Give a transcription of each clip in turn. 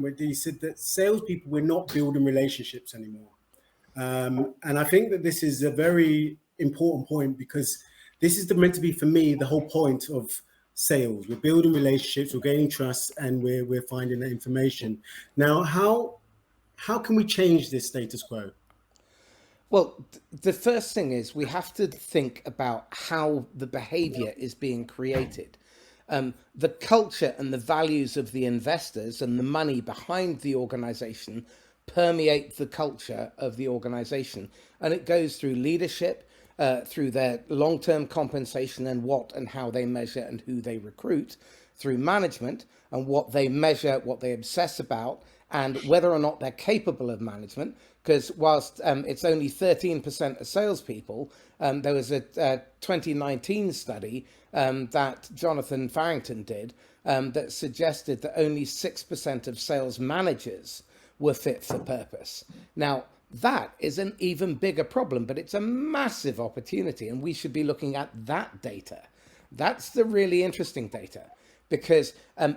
where he said that salespeople, we're not building relationships anymore. And I think that this is a very important point, because this is meant to be, for me, the whole point of sales. We're building relationships, we're gaining trust, and we're finding that information. Now, how can we change this status quo? Well, the first thing is we have to think about how the behavior is being created. The culture and the values of the investors and the money behind the organization permeate the culture of the organization. And it goes through leadership, through their long-term compensation and what and how they measure and who they recruit, through management and what they measure, what they obsess about, and whether or not they're capable of management. Because whilst it's only 13% of salespeople, there was a 2019 study that Jonathan Farrington did that suggested that only 6% of sales managers were fit for purpose. Now, that is an even bigger problem, but it's a massive opportunity, and we should be looking at that data. That's the really interesting data, because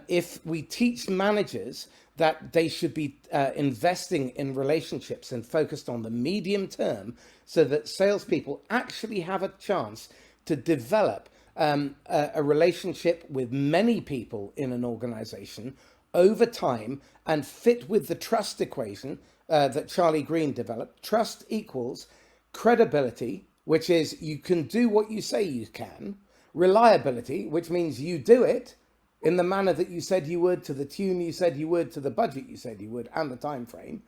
if we teach managers that they should be investing in relationships and focused on the medium term, so that salespeople actually have a chance to develop a relationship with many people in an organization over time and fit with the trust equation that Charlie Green developed. Trust equals credibility, which is you can do what you say you can; reliability, which means you do it in the manner that you said you would, to the tune you said you would, to the budget you said you would, and the time frame.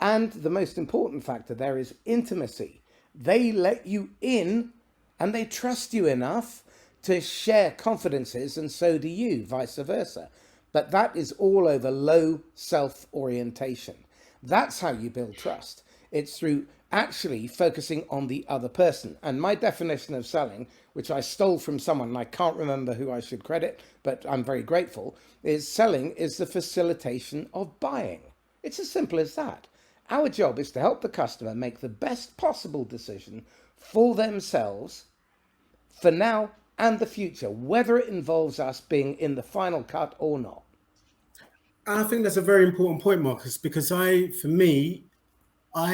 And the most important factor there is intimacy. They let you in and they trust you enough to share confidences, and so do you, vice versa. But that is all over low self-orientation. That's how you build trust. It's through actually focusing on the other person. And my definition of selling, which I stole from someone, and I can't remember who I should credit, but I'm very grateful, is selling is the facilitation of buying. It's as simple as that. Our job is to help the customer make the best possible decision for themselves, for now and the future, whether it involves us being in the final cut or not. I think that's a very important point, Marcus, because for me,